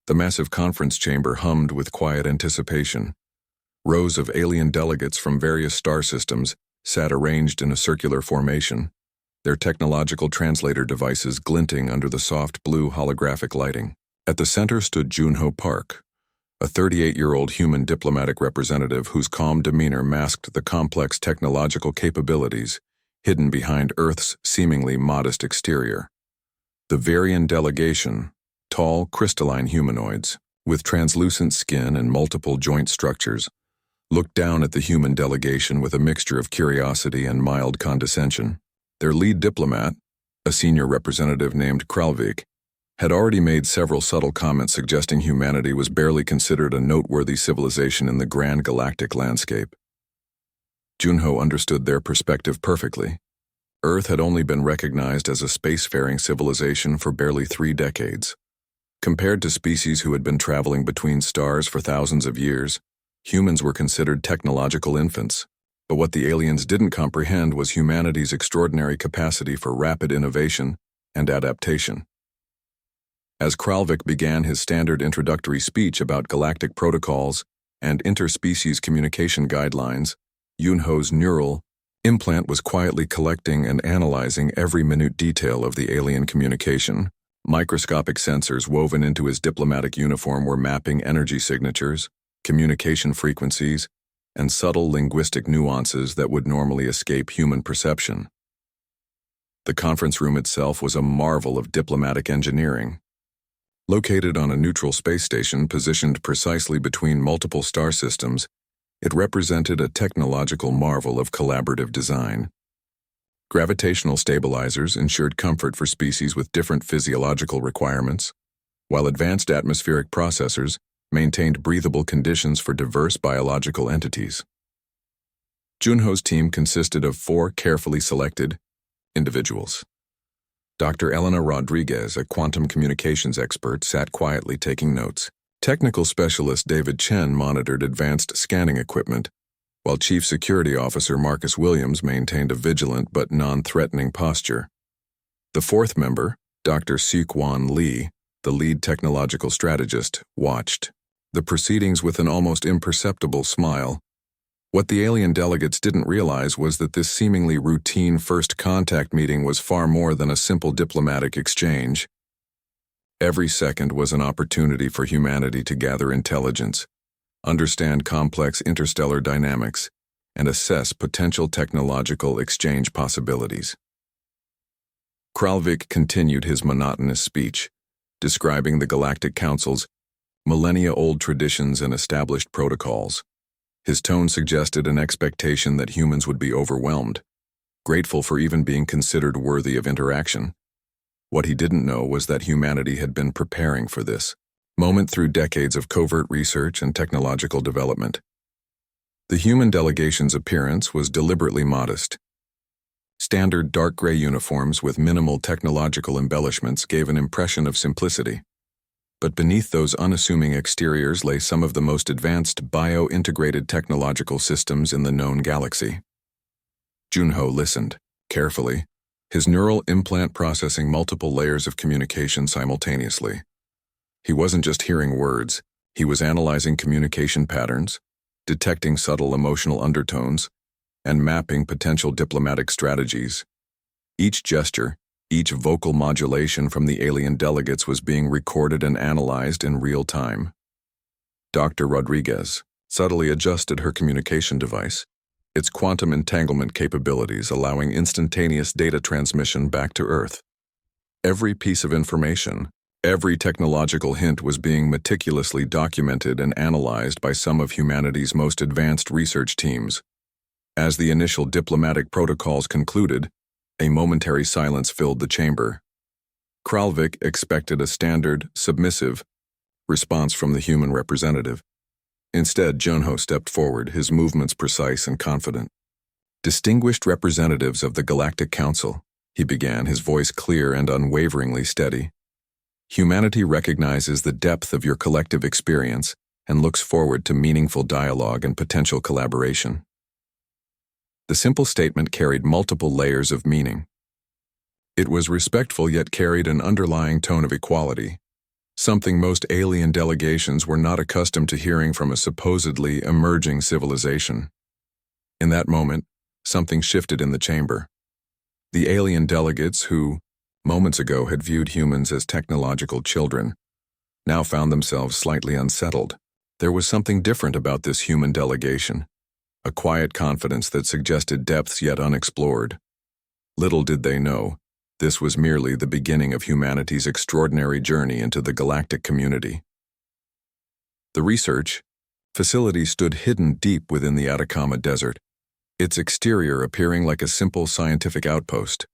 The massive conference chamber hummed with quiet anticipation. Rows of alien delegates from various star systems sat arranged in a circular formation, their technological translator devices glinting under the soft blue holographic lighting. At the center stood Junho Park, a 38-year-old human diplomatic representative whose calm demeanor masked the complex technological capabilities hidden behind Earth's seemingly modest exterior. The Varian delegation, tall, crystalline humanoids, with translucent skin and multiple joint structures, looked down at the human delegation with a mixture of curiosity and mild condescension. Their lead diplomat, a senior representative named Kralvik, had already made several subtle comments suggesting humanity was barely considered a noteworthy civilization in the grand galactic landscape. Junho understood their perspective perfectly. Earth had only been recognized as a spacefaring civilization for barely 3 decades. Compared to species who had been traveling between stars for thousands of years, humans were considered technological infants. But what the aliens didn't comprehend was humanity's extraordinary capacity for rapid innovation and adaptation. As Kralvik began his standard introductory speech about galactic protocols and interspecies communication guidelines, Junho's neural implant was quietly collecting and analyzing every minute detail of the alien communication. Microscopic sensors woven into his diplomatic uniform were mapping energy signatures, communication frequencies, and subtle linguistic nuances that would normally escape human perception. The conference room itself was a marvel of diplomatic engineering. Located on a neutral space station positioned precisely between multiple star systems, it represented a technological marvel of collaborative design. Gravitational stabilizers ensured comfort for species with different physiological requirements, while advanced atmospheric processors maintained breathable conditions for diverse biological entities. Junho's team consisted of 4 carefully selected individuals. Dr. Elena Rodriguez, a quantum communications expert, sat quietly taking notes. Technical specialist David Chen monitored advanced scanning equipment, while Chief Security Officer Marcus Williams maintained a vigilant but non-threatening posture. The 4th member, Dr. Seok-Wan Lee, the lead technological strategist, watched the proceedings with an almost imperceptible smile. What the alien delegates didn't realize was that this seemingly routine first contact meeting was far more than a simple diplomatic exchange. Every second was an opportunity for humanity to gather intelligence, understand complex interstellar dynamics, and assess potential technological exchange possibilities. Kralvik continued his monotonous speech, describing the Galactic Council's millennia-old traditions and established protocols. His tone suggested an expectation that humans would be overwhelmed, grateful for even being considered worthy of interaction. What he didn't know was that humanity had been preparing for this moment through decades of covert research and technological development. The human delegation's appearance was deliberately modest. Standard dark gray uniforms with minimal technological embellishments gave an impression of simplicity. But beneath those unassuming exteriors lay some of the most advanced bio-integrated technological systems in the known galaxy. Junho listened, carefully, his neural implant processing multiple layers of communication simultaneously. He wasn't just hearing words, he was analyzing communication patterns, detecting subtle emotional undertones, and mapping potential diplomatic strategies. Each gesture, each vocal modulation from the alien delegates was being recorded and analyzed in real time. Dr. Rodriguez subtly adjusted her communication device, its quantum entanglement capabilities allowing instantaneous data transmission back to Earth. Every piece of information, every technological hint was being meticulously documented and analyzed by some of humanity's most advanced research teams. As the initial diplomatic protocols concluded, a momentary silence filled the chamber. Kralvik expected a standard, submissive response from the human representative. Instead, Junho stepped forward, his movements precise and confident. "Distinguished representatives of the Galactic Council," he began, his voice clear and unwaveringly steady. "Humanity recognizes the depth of your collective experience and looks forward to meaningful dialogue and potential collaboration." The simple statement carried multiple layers of meaning. It was respectful yet carried an underlying tone of equality. something most alien delegations were not accustomed to hearing from a supposedly emerging civilization. In that moment, something shifted in the chamber. The alien delegates who, moments ago, had viewed humans as technological children, now found themselves slightly unsettled. There was something different about this human delegation, a quiet confidence that suggested depths yet unexplored. Little did they know, this was merely the beginning of humanity's extraordinary journey into the galactic community. The research facility stood hidden deep within the Atacama Desert, its exterior appearing like a simple scientific outpost.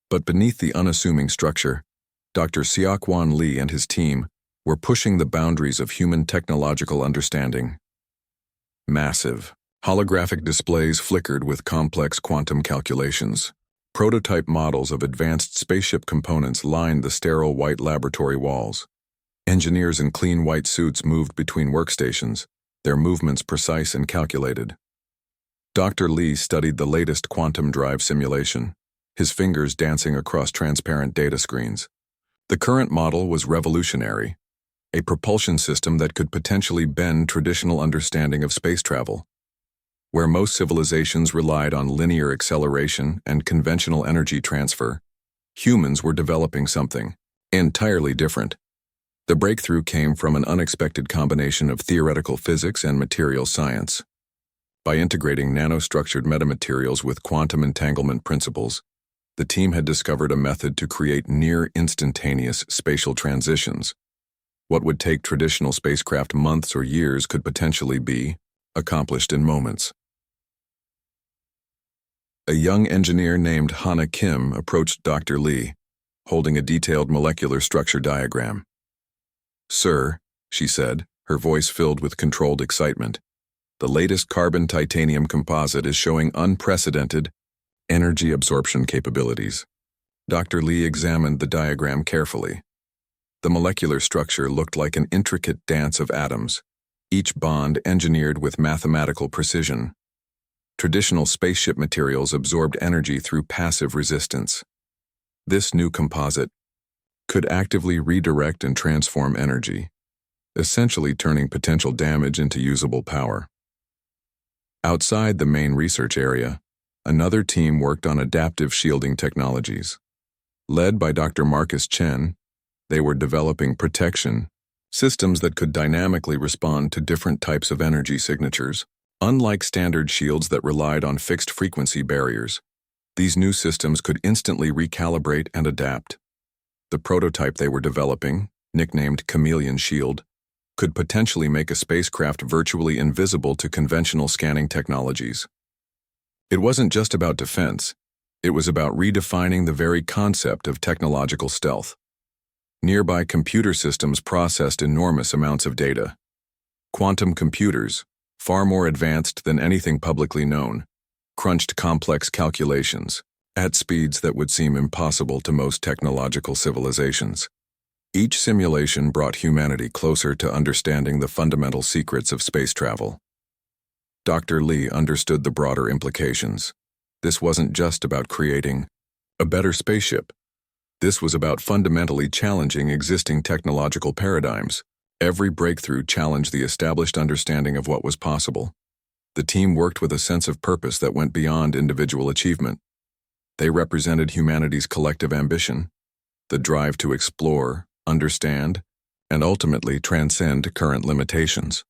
But beneath the unassuming structure, Dr. Xiaoquan Li and his team were pushing the boundaries of human technological understanding. Massive, holographic displays flickered with complex quantum calculations. Prototype models of advanced spaceship components lined the sterile white laboratory walls. Engineers in clean white suits moved between workstations, their movements precise and calculated. Dr. Li studied the latest quantum drive simulation, his fingers dancing across transparent data screens. The current model was revolutionary, a propulsion system that could potentially bend traditional understanding of space travel. Where most civilizations relied on linear acceleration and conventional energy transfer, humans were developing something entirely different. The breakthrough came from an unexpected combination of theoretical physics and material science. By integrating nanostructured metamaterials with quantum entanglement principles, the team had discovered a method to create near-instantaneous spatial transitions. What would take traditional spacecraft months or years could potentially be accomplished in moments. A young engineer named Hana Kim approached Dr. Li, holding a detailed molecular structure diagram. "Sir," she said, her voice filled with controlled excitement, "the latest carbon-titanium composite is showing unprecedented energy absorption capabilities." Dr. Li examined the diagram carefully. The molecular structure looked like an intricate dance of atoms, each bond engineered with mathematical precision. Traditional spaceship materials absorbed energy through passive resistance. This new composite could actively redirect and transform energy, essentially turning potential damage into usable power. Outside the main research area, another team worked on adaptive shielding technologies. Led by Dr. Marcus Chen, they were developing protection systems that could dynamically respond to different types of energy signatures. Unlike standard shields that relied on fixed frequency barriers, these new systems could instantly recalibrate and adapt. The prototype they were developing, nicknamed Chameleon Shield, could potentially make a spacecraft virtually invisible to conventional scanning technologies. It wasn't just about defense, it was about redefining the very concept of technological stealth. Nearby computer systems processed enormous amounts of data. Quantum computers, far more advanced than anything publicly known, crunched complex calculations at speeds that would seem impossible to most technological civilizations. Each simulation brought humanity closer to understanding the fundamental secrets of space travel. Dr. Li understood the broader implications. This wasn't just about creating a better spaceship. This was about fundamentally challenging existing technological paradigms. Every breakthrough challenged the established understanding of what was possible. The team worked with a sense of purpose that went beyond individual achievement. They represented humanity's collective ambition, the drive to explore, understand, and ultimately transcend current limitations.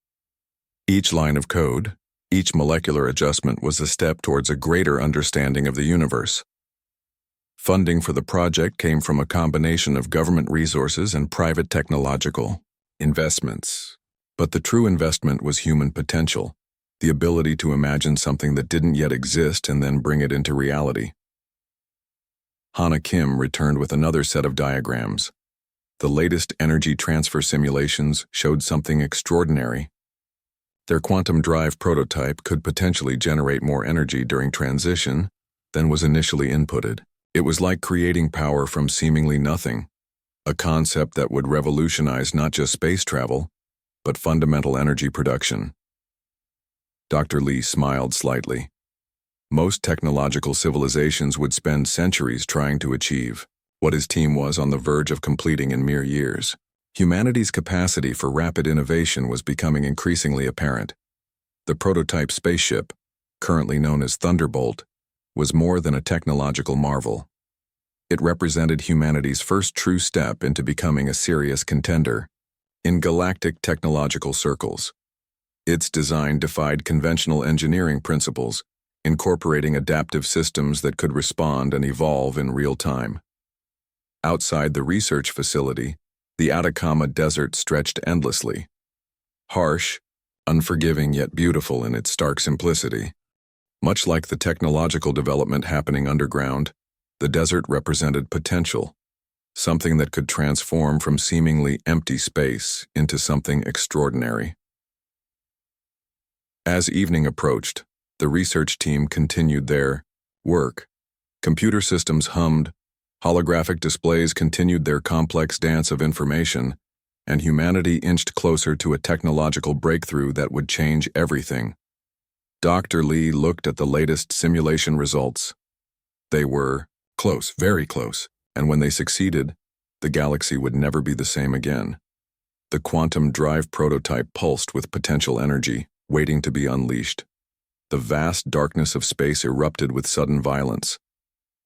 Each line of code, each molecular adjustment was a step towards a greater understanding of the universe. Funding for the project came from a combination of government resources and private technological investments. But the true investment was human potential, the ability to imagine something that didn't yet exist and then bring it into reality. Hana Kim returned with another set of diagrams. The latest energy transfer simulations showed something extraordinary. Their quantum drive prototype could potentially generate more energy during transition than was initially inputted. It was like creating power from seemingly nothing, a concept that would revolutionize not just space travel, but fundamental energy production. Dr. Li smiled slightly. Most technological civilizations would spend centuries trying to achieve what his team was on the verge of completing in mere years. Humanity's capacity for rapid innovation was becoming increasingly apparent. The prototype spaceship, currently known as Thunderbolt, was more than a technological marvel. It represented humanity's first true step into becoming a serious contender in galactic technological circles. Its design defied conventional engineering principles, incorporating adaptive systems that could respond and evolve in real time. Outside the research facility, the Atacama Desert stretched endlessly. Harsh, unforgiving yet beautiful in its stark simplicity. Much like the technological development happening underground, the desert represented potential, something that could transform from seemingly empty space into something extraordinary. As evening approached, the research team continued their work. Computer systems hummed, holographic displays continued their complex dance of information, and humanity inched closer to a technological breakthrough that would change everything. Dr. Lee looked at the latest simulation results. They were close, very close, and when they succeeded, the galaxy would never be the same again. The quantum drive prototype pulsed with potential energy, waiting to be unleashed. The vast darkness of space erupted with sudden violence.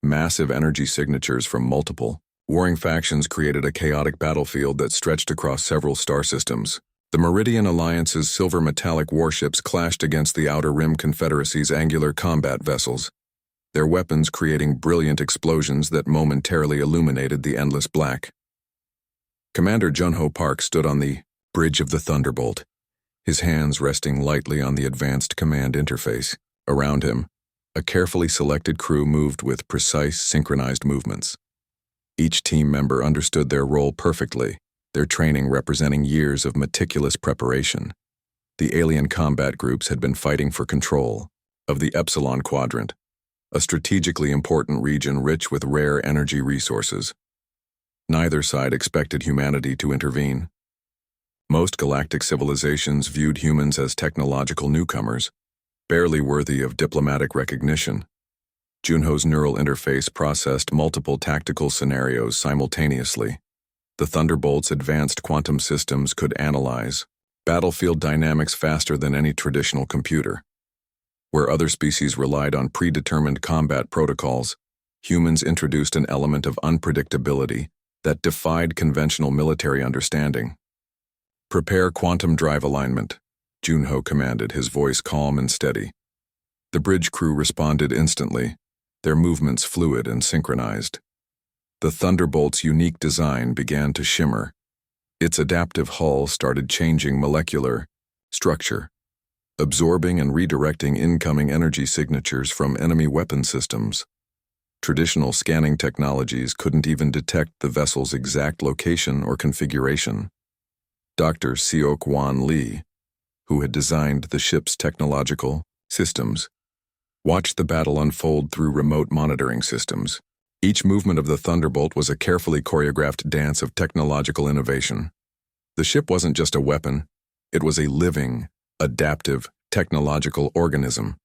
Massive energy signatures from multiple, warring factions created a chaotic battlefield that stretched across several star systems. The Meridian Alliance's silver metallic warships clashed against the Outer Rim Confederacy's angular combat vessels, their weapons creating brilliant explosions that momentarily illuminated the endless black. Commander Junho Park stood on the bridge of the Thunderbolt, his hands resting lightly on the advanced command interface. Around him, a carefully selected crew moved with precise, synchronized movements. Each team member understood their role perfectly, their training representing years of meticulous preparation. The alien combat groups had been fighting for control of the Epsilon Quadrant, a strategically important region rich with rare energy resources. Neither side expected humanity to intervene. Most galactic civilizations viewed humans as technological newcomers, barely worthy of diplomatic recognition. Junho's neural interface processed multiple tactical scenarios simultaneously. The Thunderbolt's advanced quantum systems could analyze battlefield dynamics faster than any traditional computer. Where other species relied on predetermined combat protocols, humans introduced an element of unpredictability that defied conventional military understanding. "Prepare quantum drive alignment," Junho commanded, his voice calm and steady. The bridge crew responded instantly, their movements fluid and synchronized. The Thunderbolt's unique design began to shimmer. Its adaptive hull started changing molecular structure, absorbing and redirecting incoming energy signatures from enemy weapon systems. Traditional scanning technologies couldn't even detect the vessel's exact location or configuration. Dr. Seok-Wan Lee, who had designed the ship's technological systems, watched the battle unfold through remote monitoring systems. Each movement of the Thunderbolt was a carefully choreographed dance of technological innovation. The ship wasn't just a weapon, it was a living, adaptive, technological organism.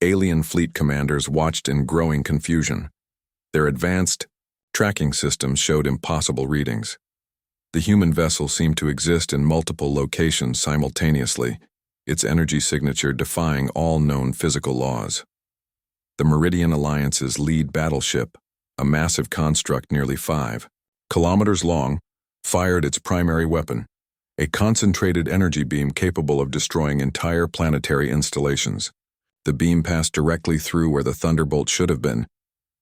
Alien fleet commanders watched in growing confusion. Their advanced tracking systems showed impossible readings. The human vessel seemed to exist in multiple locations simultaneously, its energy signature defying all known physical laws. The Meridian Alliance's lead battleship, a massive construct nearly 5 kilometers long, fired its primary weapon, a concentrated energy beam capable of destroying entire planetary installations. The beam passed directly through where the Thunderbolt should have been,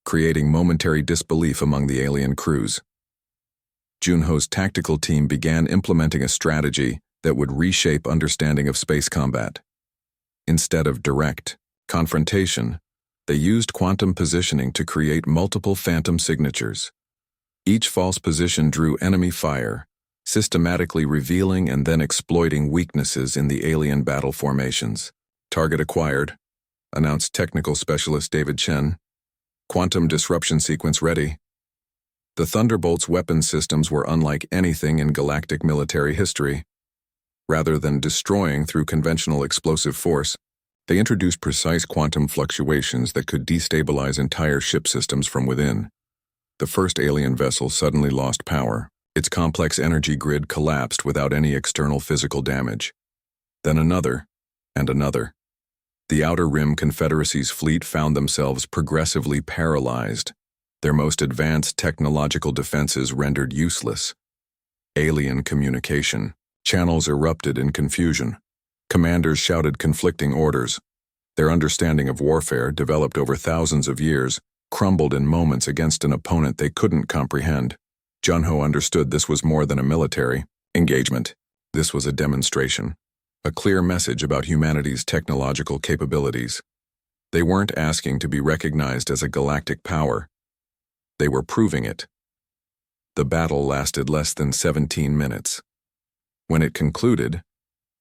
creating momentary disbelief among the alien crews. Junho's tactical team began implementing a strategy that would reshape understanding of space combat. Instead of direct confrontation, they used quantum positioning to create multiple phantom signatures. Each false position drew enemy fire, systematically revealing and then exploiting weaknesses in the alien battle formations. "Target acquired," announced technical specialist David Chen. "Quantum disruption sequence ready." The Thunderbolt's weapon systems were unlike anything in galactic military history. Rather than destroying through conventional explosive force, they introduced precise quantum fluctuations that could destabilize entire ship systems from within. The first alien vessel suddenly lost power, Its complex energy grid collapsed without any external physical damage. Then another, and another. The Outer Rim Confederacy's fleet found themselves progressively paralyzed, their most advanced technological defenses rendered useless. Alien communication. Channels erupted in confusion. Commanders shouted conflicting orders. Their understanding of warfare, developed over thousands of years, crumbled in moments against an opponent they couldn't comprehend. Junho understood this was more than a military engagement. This was a demonstration. A clear message about humanity's technological capabilities. They weren't asking to be recognized as a galactic power. They were proving it. The battle lasted less than 17 minutes. When it concluded,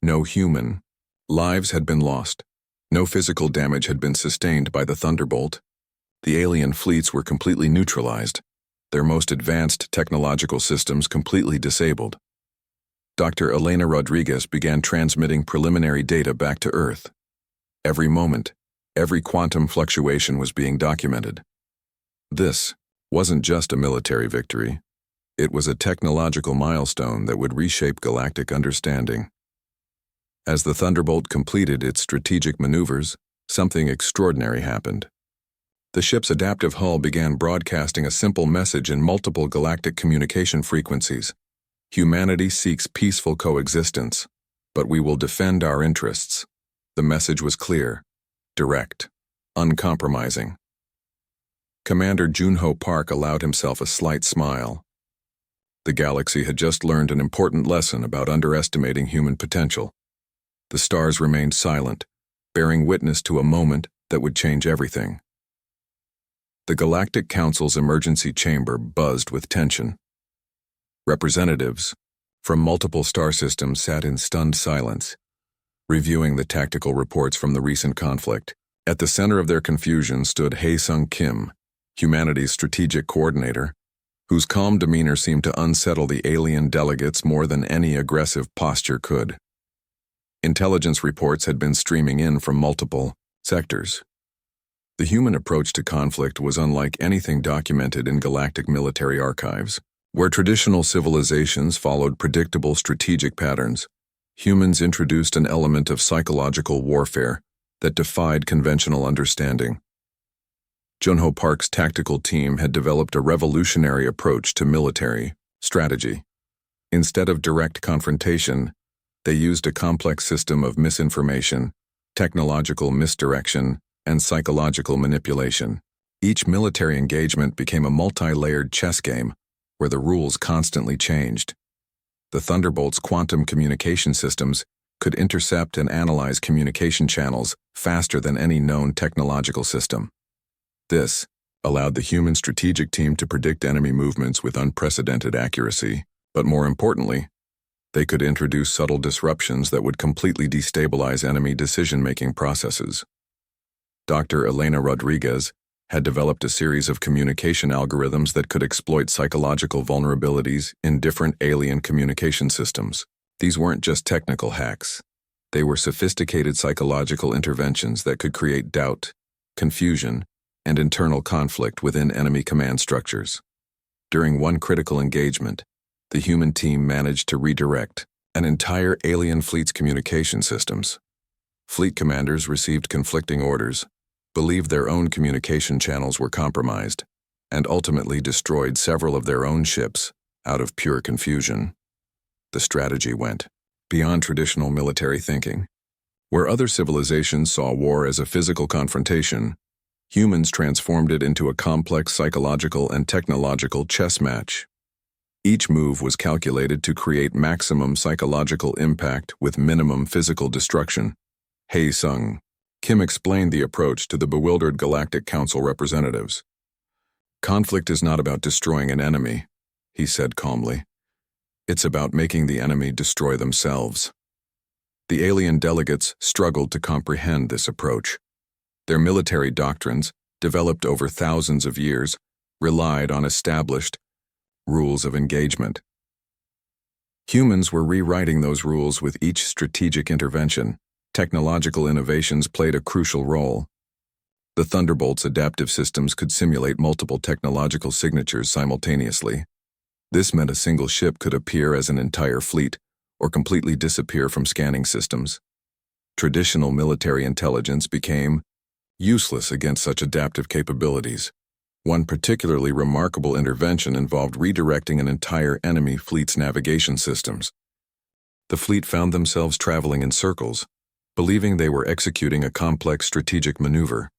no human lives had been lost. No physical damage had been sustained by the Thunderbolt. The alien fleets were completely neutralized, their most advanced technological systems completely disabled. Dr. Elena Rodriguez began transmitting preliminary data back to Earth. Every moment, every quantum fluctuation was being documented. This wasn't just a military victory. It was a technological milestone that would reshape galactic understanding. As the Thunderbolt completed its strategic maneuvers, something extraordinary happened. The ship's adaptive hull began broadcasting a simple message in multiple galactic communication frequencies. Humanity seeks peaceful coexistence, but we will defend our interests. The message was clear, direct, uncompromising. Commander Junho Park allowed himself a slight smile. The galaxy had just learned an important lesson about underestimating human potential. The stars remained silent, bearing witness to a moment that would change everything. The Galactic Council's emergency chamber buzzed with tension. Representatives from multiple star systems sat in stunned silence, reviewing the tactical reports from the recent conflict. At the center of their confusion stood Hae-Sung Kim, humanity's strategic coordinator, whose calm demeanor seemed to unsettle the alien delegates more than any aggressive posture could. Intelligence reports had been streaming in from multiple sectors. The human approach to conflict was unlike anything documented in galactic military archives. Where traditional civilizations followed predictable strategic patterns, humans introduced an element of psychological warfare that defied conventional understanding. Junho Park's tactical team had developed a revolutionary approach to military strategy. Instead of direct confrontation, they used a complex system of misinformation, technological misdirection, and psychological manipulation. Each military engagement became a multi-layered chess game where the rules constantly changed. The Thunderbolt's quantum communication systems could intercept and analyze communication channels faster than any known technological system. This allowed the human strategic team to predict enemy movements with unprecedented accuracy, but more importantly, they could introduce subtle disruptions that would completely destabilize enemy decision-making processes. Dr. Elena Rodriguez had developed a series of communication algorithms that could exploit psychological vulnerabilities in different alien communication systems. These weren't just technical hacks. They were sophisticated psychological interventions that could create doubt, confusion, and internal conflict within enemy command structures. During one critical engagement, the human team managed to redirect an entire alien fleet's communication systems. Fleet commanders received conflicting orders, believed their own communication channels were compromised, and ultimately destroyed several of their own ships out of pure confusion. The strategy went beyond traditional military thinking. Where other civilizations saw war as a physical confrontation, humans transformed it into a complex psychological and technological chess match. Each move was calculated to create maximum psychological impact with minimum physical destruction. Hae-Sung Kim explained the approach to the bewildered Galactic Council representatives. "Conflict is not about destroying an enemy," he said calmly. "It's about making the enemy destroy themselves." The alien delegates struggled to comprehend this approach. Their military doctrines, developed over thousands of years, relied on established rules of engagement. Humans were rewriting those rules with each strategic intervention. Technological innovations played a crucial role. The Thunderbolt's adaptive systems could simulate multiple technological signatures simultaneously. This meant a single ship could appear as an entire fleet, or completely disappear from scanning systems. Traditional military intelligence became useless against such adaptive capabilities. One particularly remarkable intervention involved redirecting an entire enemy fleet's navigation systems. The fleet found themselves traveling in circles, believing they were executing a complex strategic maneuver.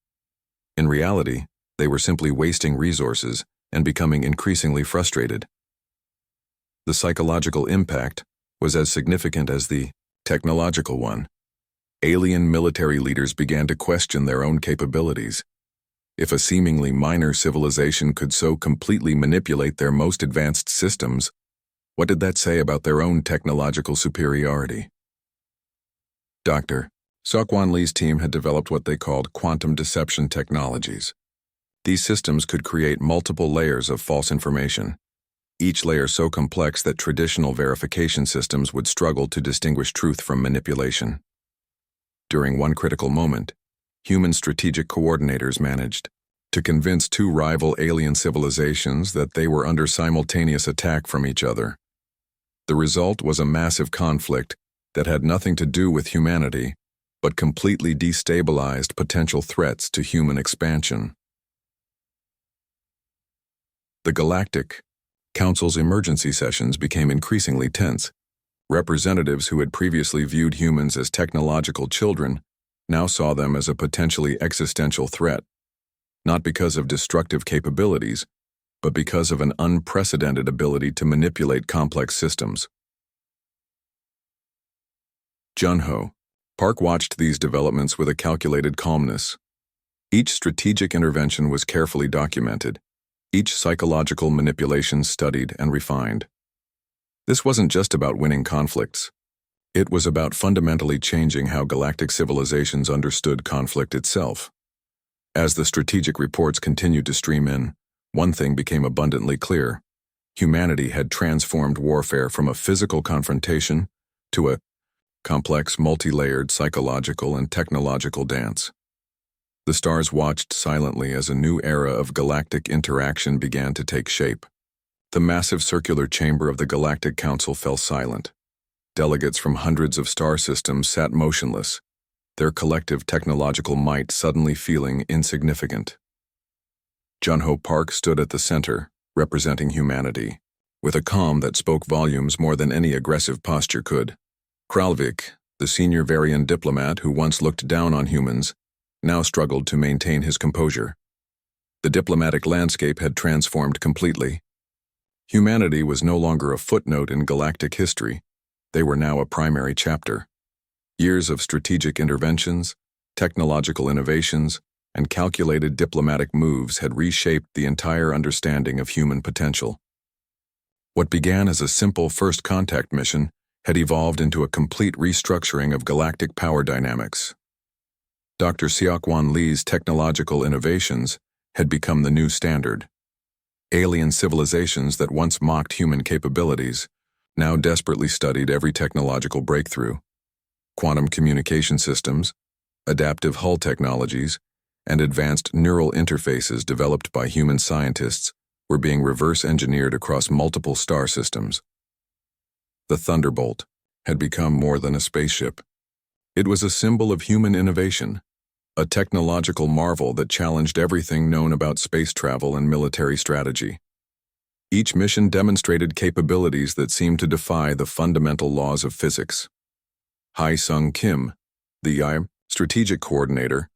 In reality, they were simply wasting resources and becoming increasingly frustrated. The psychological impact was as significant as the technological one. Alien military leaders began to question their own capabilities. If a seemingly minor civilization could so completely manipulate their most advanced systems, what did that say about their own technological superiority? Dr. Seok-Wan Lee's team had developed what they called quantum deception technologies. These systems could create multiple layers of false information, each layer so complex that traditional verification systems would struggle to distinguish truth from manipulation. During one critical moment, human strategic coordinators managed to convince two rival alien civilizations that they were under simultaneous attack from each other. The result was a massive conflict that had nothing to do with humanity, but completely destabilized potential threats to human expansion. The Galactic Council's emergency sessions became increasingly tense. Representatives who had previously viewed humans as technological children now saw them as a potentially existential threat, not because of destructive capabilities, but because of an unprecedented ability to manipulate complex systems. Dreadnough Park watched these developments with a calculated calmness. Each strategic intervention was carefully documented, each psychological manipulation studied and refined. This wasn't just about winning conflicts. It was about fundamentally changing how galactic civilizations understood conflict itself. As the strategic reports continued to stream in, one thing became abundantly clear. Humanity had transformed warfare from a physical confrontation to a complex, multi-layered psychological and technological dance. The stars watched silently as a new era of galactic interaction began to take shape. The massive circular chamber of the Galactic Council fell silent. Delegates from hundreds of star systems sat motionless, their collective technological might suddenly feeling insignificant. Dreadnough Park stood at the center, representing humanity, with a calm that spoke volumes more than any aggressive posture could. Kralvik, the senior Varian diplomat who once looked down on humans, now struggled to maintain his composure. The diplomatic landscape had transformed completely. Humanity was no longer a footnote in galactic history. They were now a primary chapter. Years of strategic interventions, technological innovations, and calculated diplomatic moves had reshaped the entire understanding of human potential. What began as a simple first contact mission had evolved into a complete restructuring of galactic power dynamics. Dr. Seok-Wan Lee's technological innovations had become the new standard. Alien civilizations that once mocked human capabilities now desperately studied every technological breakthrough. Quantum communication systems, adaptive hull technologies, and advanced neural interfaces developed by human scientists were being reverse-engineered across multiple star systems. The Thunderbolt had become more than a spaceship. It was a symbol of human innovation, a technological marvel that challenged everything known about space travel and military strategy. Each mission demonstrated capabilities that seemed to defy the fundamental laws of physics. Hae-Sung Kim, the strategic coordinator,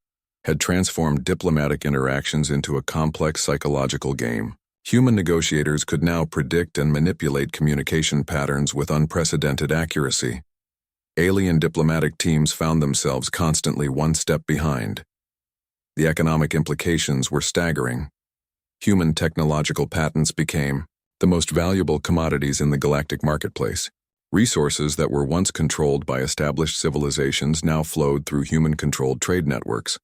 had transformed diplomatic interactions into a complex psychological game. Human negotiators could now predict and manipulate communication patterns with unprecedented accuracy. Alien diplomatic teams found themselves constantly one step behind. The economic implications were staggering. Human technological patents became the most valuable commodities in the galactic marketplace. Resources that were once controlled by established civilizations now flowed through human-controlled trade networks.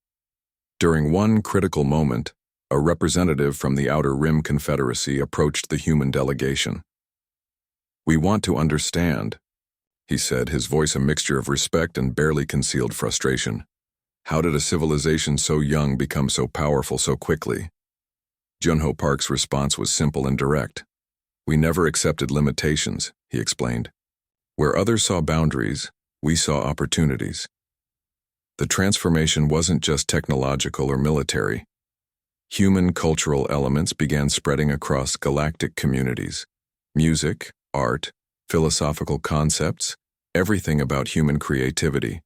During one critical moment, a representative from the Outer Rim Confederacy approached the human delegation. "We want to understand," he said, his voice a mixture of respect and barely concealed frustration. "How did a civilization so young become so powerful so quickly?" Dreadnough Park's response was simple and direct. We never accepted limitations, he explained. Where others saw boundaries, we saw opportunities. The transformation wasn't just technological or military. Human cultural elements began spreading across galactic communities. Music, art, philosophical concepts, everything about human creativity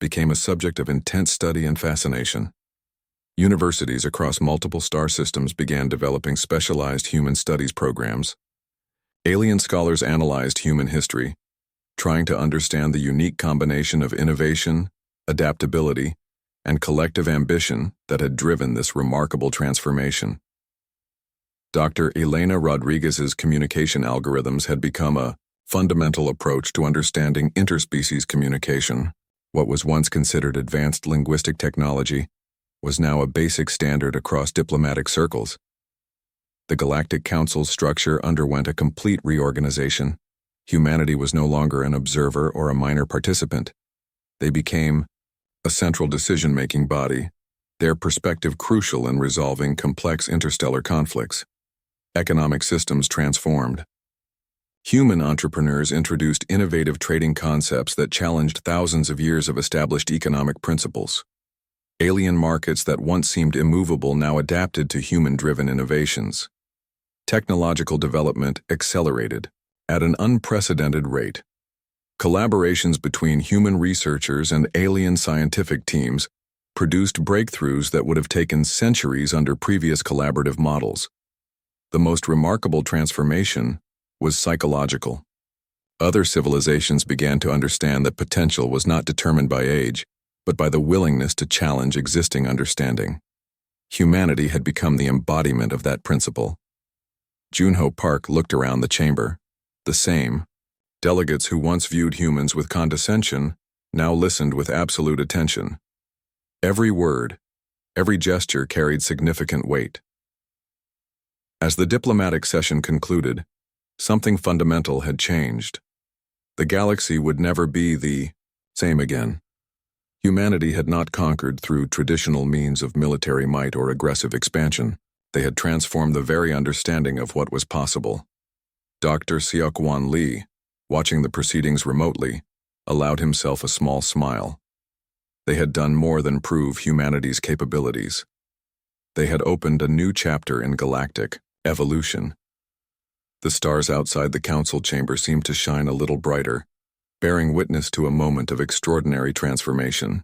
became a subject of intense study and fascination. Universities across multiple star systems began developing specialized human studies programs. Alien scholars analyzed human history, trying to understand the unique combination of innovation, adaptability, and collective ambition that had driven this remarkable transformation. Dr. Elena Rodriguez's communication algorithms had become a fundamental approach to understanding interspecies communication. What was once considered advanced linguistic technology was now a basic standard across diplomatic circles. The Galactic Council's structure underwent a complete reorganization. Humanity was no longer an observer or a minor participant. They became a central decision-making body, their perspective crucial in resolving complex interstellar conflicts. Economic systems transformed. Human entrepreneurs introduced innovative trading concepts that challenged thousands of years of established economic principles. Alien markets that once seemed immovable now adapted to human-driven innovations. Technological development accelerated at an unprecedented rate. Collaborations between human researchers and alien scientific teams produced breakthroughs that would have taken centuries under previous collaborative models. The most remarkable transformation was psychological. Other civilizations began to understand that potential was not determined by age, but by the willingness to challenge existing understanding. Humanity had become the embodiment of that principle. Junho Park looked around the chamber. The same. Delegates who once viewed humans with condescension now listened with absolute attention. Every word, every gesture carried significant weight. As the diplomatic session concluded, something fundamental had changed. The galaxy would never be the same again. Humanity had not conquered through traditional means of military might or aggressive expansion. They had transformed the very understanding of what was possible. Dr. Seok-Wan Lee, watching the proceedings remotely, allowed himself a small smile. They had done more than prove humanity's capabilities. They had opened a new chapter in galactic evolution. The stars outside the council chamber seemed to shine a little brighter, bearing witness to a moment of extraordinary transformation.